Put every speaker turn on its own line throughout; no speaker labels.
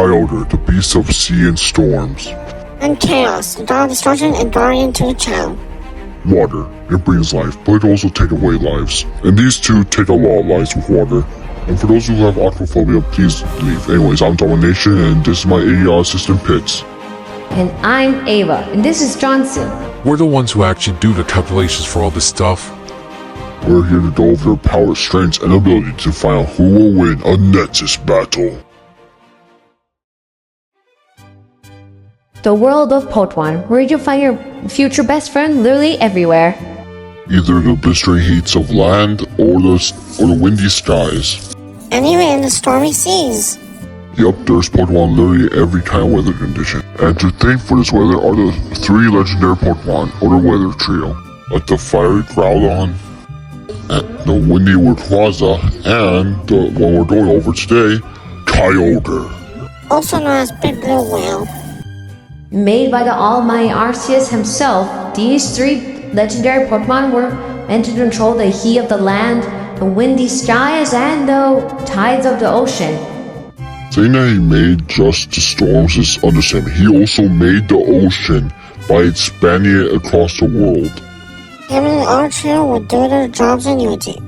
Kyogre, the beast of sea and storms.
And Chaos, the god of destruction and guardian to the child.
Water, it brings life, but it also takes away lives. And these two take a lot of lives with water. And for those who have aquaphobia, please leave. Anyways, I'm Domination, and this is my AER assistant Pitts.
And I'm Ava, and this is Johnson.
We're the ones who actually do the calculations for all this stuff.
We're here to go over their power, strengths, and ability to find out who will win a Nexus battle.
The world of Pokemon, where you find your future best friend literally everywhere.
Either the blistering heats of land or the windy skies.
And even in the stormy seas.
Yup, there's Pokemon literally every kind of weather condition. And to thank for this weather are the 3 legendary Pokemon, or the weather trio. Like the fiery Groudon, and the windy Rayquaza, and the one we're going over today, Kyogre.
Also known as Big Blue Whale.
Made by the almighty Arceus himself, these 3 legendary Pokemon were meant to control the heat of the land, the windy skies, and the tides of the ocean.
Saying that he made just the storms is understandable. He also made the ocean by expanding it across the world.
Him and our trio would do their jobs in unity.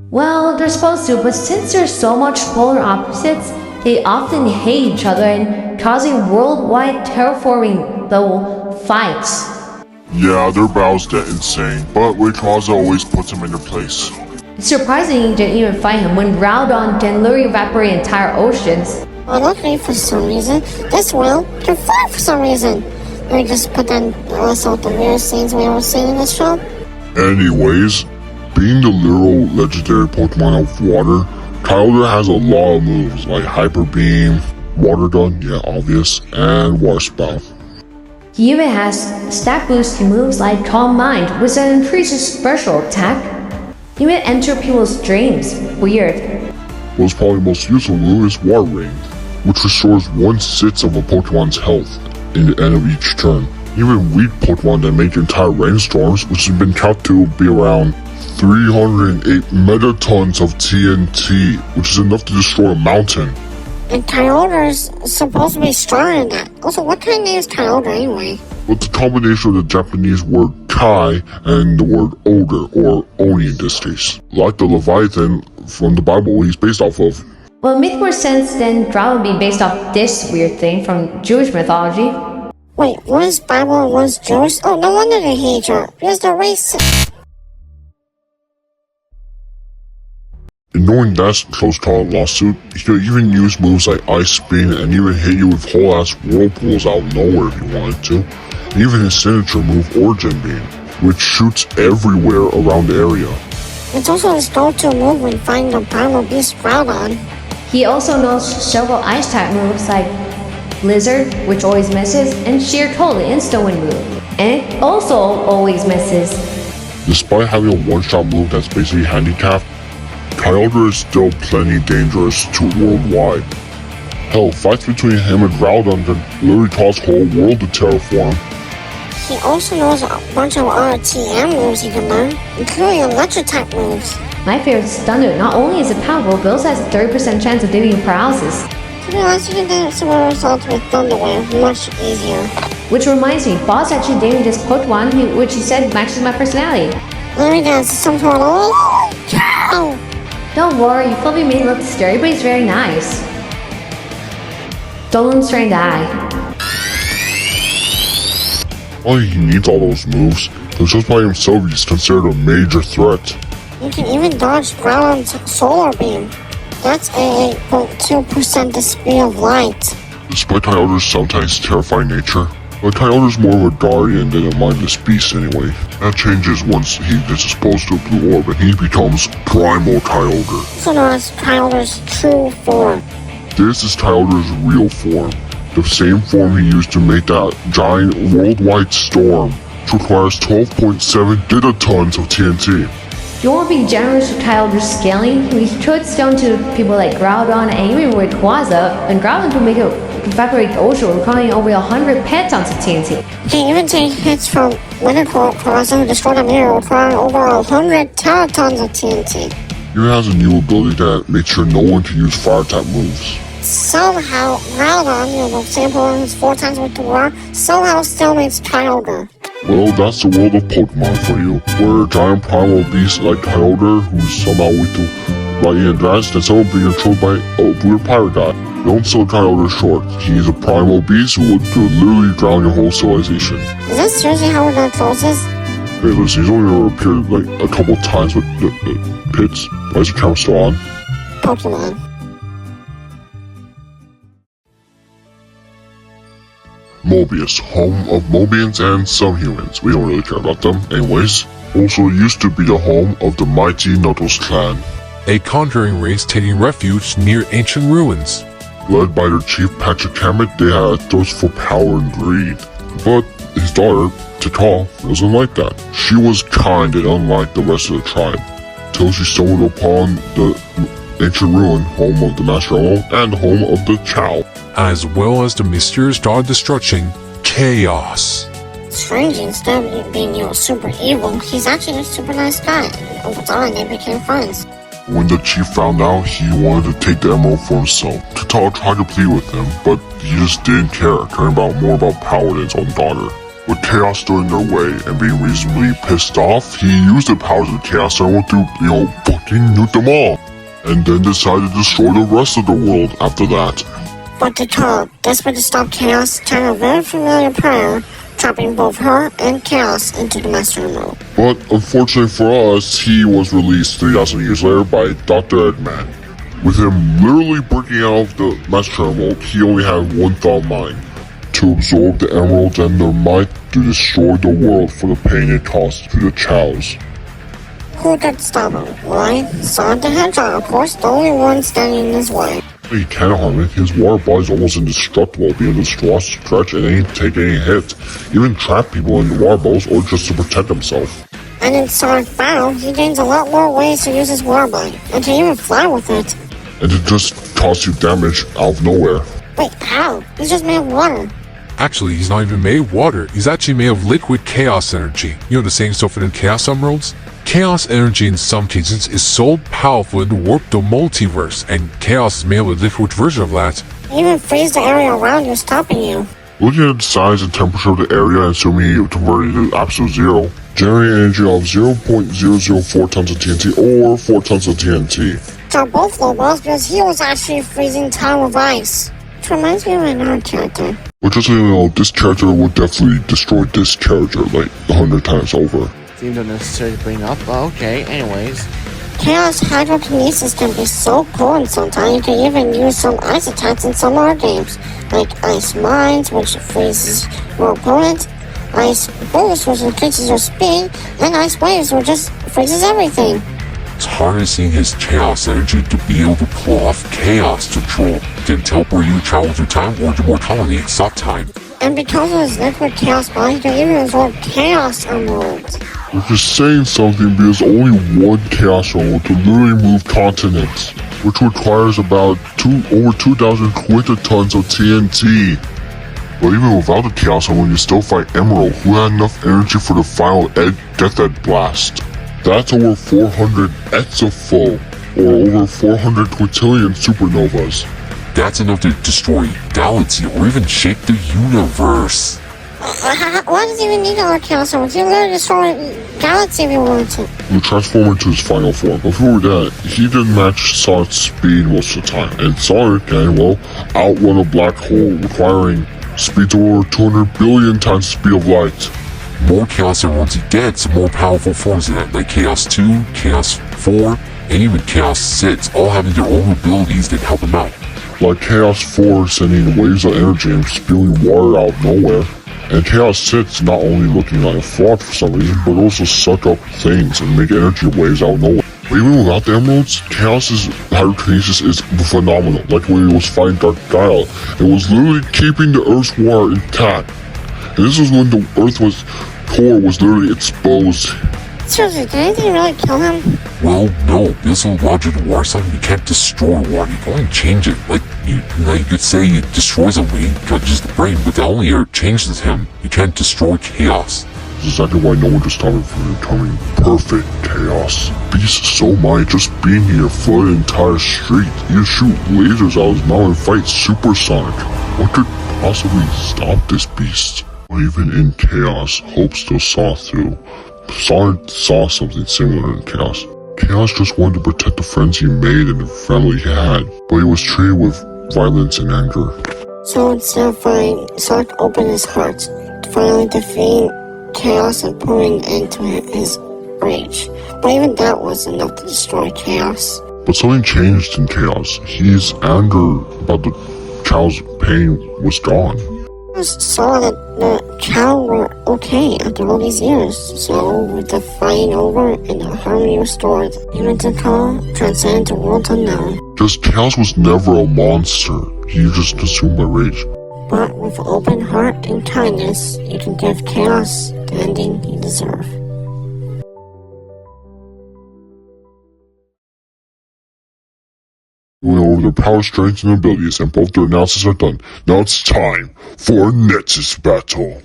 Well, they're supposed to, but since there's so much polar opposites, they often hate each other and causing worldwide terraforming the fights.
Yeah, their battles get insane, but Rayquaza always puts them in their place.
It's surprising you didn't even fight him when Groudon can literally evaporate entire oceans.
Well, luckily for some reason, this whale can fly for some reason. Let me just put that also the weirdest scenes we ever seen in this show.
Anyways, being the literal legendary Pokemon of water, Kyogre has a lot of moves like Hyper Beam, Water Gun, yeah obvious, and Water Spout.
He even has stat boosting moves like Calm Mind, which then increases special attack. He even enter people's dreams. Weird.
What's probably most useful move is Water Rain, which restores 1/6 of a Pokemon's health in the end of each turn. Even weak Pokemon that make entire rainstorms, which has been counted to be around 308 megatons of TNT, which is enough to destroy a mountain.
And Kyogre's supposed to be stronger than that. Also, what kind of name is Kyogre anyway?
But the combination of the Japanese word Kai and the word Ogre, or Oni in this case. Like the Leviathan from the Bible he's based off of.
Well, it makes more sense than Groudon being based off this weird thing from Jewish mythology.
Wait, one's Bible and one's Jewish? Oh, no wonder they hate each other. Because they're racist.
And knowing that's close call lawsuit, he could even use moves like Ice Spin and even hit you with whole ass whirlpools out of nowhere if he wanted to. And even his signature move, Origin Beam, which shoots everywhere around the area.
It's also his go-to move when fighting the primal beast Groudon.
He also knows several ice type moves like Blizzard, which always misses, and Sheer Totally Instant Wind move. And it also always misses.
Despite having a one-shot move that's basically handicapped, Kyogre is still plenty dangerous to worldwide. Hell, fights between him and Groudon can literally cause whole world to terraform.
He also knows a bunch of other TM moves he can learn, including electric type moves.
My favorite is Thunder. Not only is it powerful, but also has a 30% chance of giving you paralysis.
To be honest, you can get similar results with Thunder Wave much easier.
Which reminds me, Boss actually gave me this Pokemon, which he said matches my personality.
Let me guess, some sort of cow!
Don't worry, you probably made it look scary, but he's very nice. Don't strain the eye.
Only he needs all those moves, because just by himself he's considered a major threat.
You can even dodge Groudon's Solar Beam. That's 88.2% the speed of light.
Despite Kyogre's sometimes terrifying nature, but Kyogre's more of a guardian than a mindless beast anyway. That changes once he gets exposed to a blue orb and he becomes Primal Kyogre.
Also known as Kyogre's true form.
This is Kyogre's real form. The same form he used to make that giant worldwide storm, which requires 12.7 gigatons of TNT.
If you want to be generous with Kyogre's scaling, we could stone to people like Groudon and even Rayquaza, and Groudon could make it evaporate the ocean, requiring over 100 petons of TNT.
He can even take hits from Rayquaza who destroyed a mirror, requiring over 100 teratons of TNT.
He has a new ability that makes sure no one can use fire type moves.
somehow Groudon, the sample who's 4 times with the war, somehow still makes Kyogre.
Well, that's the world of Pokemon for you, where a giant primal beast like Kyogre, who's somehow weak to lightning and advanced, and someone being controlled by a weird pirate guy. Don't sell Kyogre short. He's a primal beast who would literally drown your whole civilization.
Is that seriously how we're gonna close this?
Hey, listen, he's only ever appeared like a couple times with the pits. Why is the camera still on?
Pokemon.
Mobius, home of Mobians and some humans. We don't really care about them. Anyways, also used to be the home of the mighty Knuckles clan,
A conjuring race taking refuge near ancient ruins.
led by their chief Patrick Hammett. They had a thirst for power and greed. But his daughter, Tikal, wasn't like that. She was kind and unlike the rest of the tribe, till she stumbled upon the ancient ruin, home of the Master Emerald, and home of the Chow.
As well as the mysterious god of destruction, Chaos.
Strange, instead of being, super evil, he's actually a super nice guy. Over time, they became friends.
When the chief found out, he wanted to take the emerald for himself. Tikal tried to plead with him, but he just didn't care, caring more about power than his own daughter. With Chaos stood in their way and being reasonably pissed off, he used the powers of Chaos Emerald to, fucking nuke them all. And then decided to destroy the rest of the world after that.
But Tikal, desperate to stop Chaos, turned a very familiar prayer, trapping both her and Chaos into the Master Emerald.
But unfortunately for us, he was released 3,000 years later by Dr. Eggman. With him literally breaking out of the Master Emerald, he only had one thought in mind: to absorb the emeralds and their might to destroy the world for the pain it caused to the Chows.
Who could stop him? Why? Sonic the Hedgehog, of course, the only one standing in his way.
He can't harm it. His water body's almost indestructible, being able to stretch and ain't take any hit. Even trap people in the water bowls or just to protect himself.
And in Sonic Battle, he gains a lot more ways to use his water body, and can even fly with it.
And it just cause you damage out of nowhere.
Wait, how? He's just made of water.
Actually, he's not even made of water. He's actually made of liquid chaos energy. You know the same stuff in Chaos Emeralds? Chaos energy in some cases is so powerful it warped the multiverse, and Chaos is made of a liquid version of that.
Even freeze the area around you, stopping you.
Looking at the size and temperature of the area and assuming you convert it to absolute zero, generating energy of 0.004 tons of TNT or 4 tons of TNT.
So both low balls because he was actually freezing time with ice. Which reminds me of another character.
But just so you know, this character would definitely destroy this character like 100 times over.
Seemed unnecessary to bring up, but okay, anyways.
Chaos Hydrokinesis can be so cool and sometimes you can even use some ice attacks in some other games, like Ice Mines, which freezes your opponent, Ice Boost, which increases your speed, and Ice Waves, which just freezes everything.
It's harnessing his chaos energy to be able to pull off chaos control, then teleport you travel through time or to mortality and stop time.
And because of his liquid chaos body, he can even absorb Chaos Emeralds.
Which is saying something because only one Chaos Emerald can literally move continents, which requires about over 2,000 quintatons of TNT. But even without the Chaos Emerald, you still fight Emerald, who had enough energy for the final Death Edge Blast. That's over 400 exaflow, or over 400 quintillion supernovas.
That's enough to destroy galaxy or even shape the universe.
Why does he even need all Chaos Emeralds? He literally destroy Galaxy if he wanted to.
He would transform into his final form. Before that, he didn't match Sonic's speed most of the time, and Sonic can, outrun a black hole, requiring speed to over 200 billion times the speed of light.
More Chaos Emeralds he gets, the more powerful forms of that, like Chaos 2, Chaos 4, and even Chaos 6, all having their own abilities that help him out.
Like Chaos 4 sending waves of energy and spewing water out of nowhere, and Chaos 6 not only looking like a frog for some reason, but also suck up things and make energy waves out of nowhere. But even without the emeralds, Chaos's hydrokinesis is phenomenal, like when he was fighting Dark Gaia. It was literally keeping the Earth's water intact. And this was when the Earth's core was literally exposed.
Seriously, did anything really kill him?
Well, no, this is logic of war sign. You can't destroy water, you can only change it. Like you could say it destroys him when he touches the brain, but that only changes him. You can't destroy chaos.
That's exactly why no one can stop it from becoming perfect chaos. Beast so might just being here flood the entire street. He can shoot lasers out of his mouth and fight supersonic. What could possibly stop this beast? But even in chaos, hope still saw through. Sonic saw something similar in chaos. Chaos just wanted to protect the friends he made and the family he had, but he was treated with violence and anger.
So instead of fighting, Sonic opened his heart to finally defeat Chaos and putting an end to his rage. But even that wasn't enough to destroy Chaos.
But something changed in Chaos. His anger about the child's pain was gone.
I saw that the child were okay after all these years. So with the fighting over and the harmony restored, even the call transcended to worlds unknown.
Just Chaos was never a monster. He was just consumed by rage.
But with open heart and kindness, you can give Chaos the ending he deserves.
We went over their power, strengths, and abilities, and both their analyses are done. Now it's time for a Nexus battle.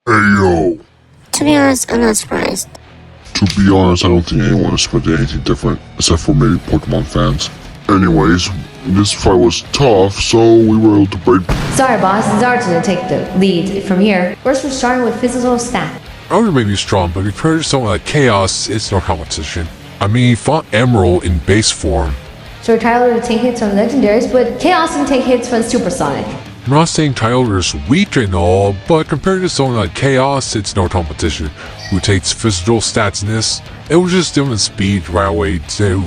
Yo!
To be honest, I'm not surprised.
To be honest, I don't think anyone expected anything different, except for maybe Pokemon fans. Anyways, this fight was tough, so we were able to break.
Sorry, boss. It's our turn to take the lead from here. First, we're starting with physical stat.
Kyogre may be strong, but compared to someone like Chaos, it's no competition. I mean, he fought Emerald in base form.
So Tyler to take hits from legendaries, but Chaos can take hits from supersonic.
I'm not saying Kyogre is weak and all, but compared to someone like Chaos, it's no competition. Who takes physical stats in this? It was just different speed right away too.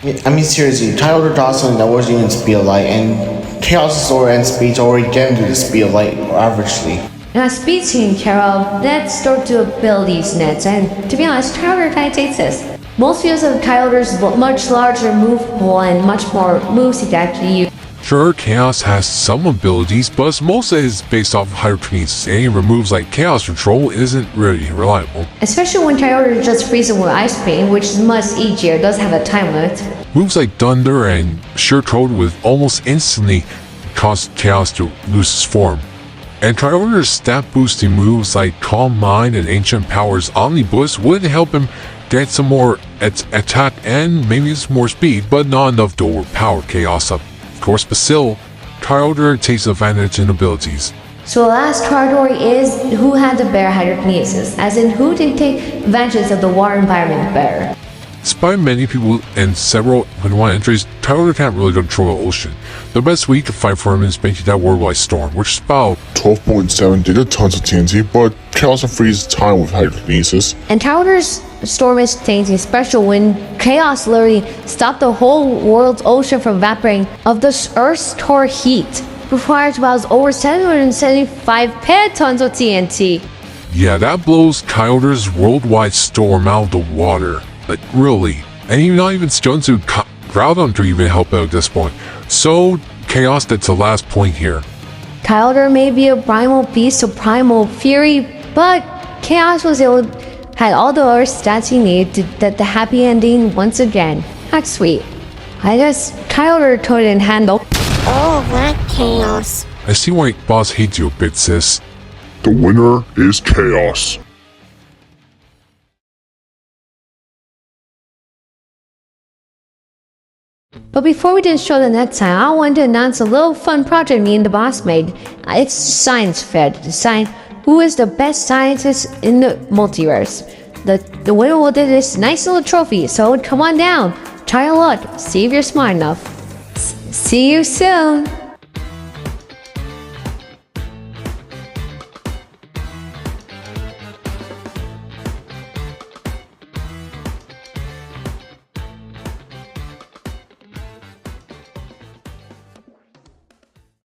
I mean seriously, Kyogre got something that wasn't even speed of light, and Chaos' sword and speed's already getting to the speed of light averagely.
Now, speed's taken care of, let's start to build these nets, and to be honest, Kyogre kind of takes this. Most views of Kyogre's much larger move pool and much more moves he can actually use.
Sure, Chaos has some abilities, but most of it is based off of hydrokinesis. Any removes like Chaos Control isn't really reliable.
Especially when Kyogre just freezes with Ice Pain, which is much easier, does have a time limit.
Moves like Thunder and Sheer Toad with almost instantly cause Chaos to lose its form. And Kyogre's stat boosting moves like Calm Mind and Ancient Power's Omnibus would help him get some more attack and maybe some more speed, but not enough to overpower Chaos up. Of course, but still, Kyogre takes advantage in abilities.
So the last category is who had the better hydrokinesis, as in who did take advantage of the water environment better.
Despite many people and several Pokemon entries, Kyogre can't really control the ocean. The best way to fight for him is making that Worldwide Storm, which is about
12.7 did a tons of TNT, but Chaos and Freeze time with hydrokinesis.
And Kyogre's storm is taking special when Chaos literally stopped the whole world's ocean from evaporating of the Earth's core heat. Requires about over 775 petatons of TNT.
Yeah, that blows Kyogre's Worldwide Storm out of the water. Like, really. And even not even Stones to Groudon to even help out at this point. So, Chaos, that's the last point here.
Kyogre may be a primal beast of primal fury, but Chaos was able had all the other stats he needed to get the happy ending once again. That's sweet. I guess Kyogre couldn't handle.
Oh, that Chaos.
I see why Boss hates you a bit, sis.
The winner is Chaos.
But before we didn't show the next time, I wanted to announce a little fun project me and the boss made. It's a science fair to decide who is the best scientist in the multiverse. The winner will get this nice little trophy, so come on down, try your luck, see if you're smart enough. See you soon!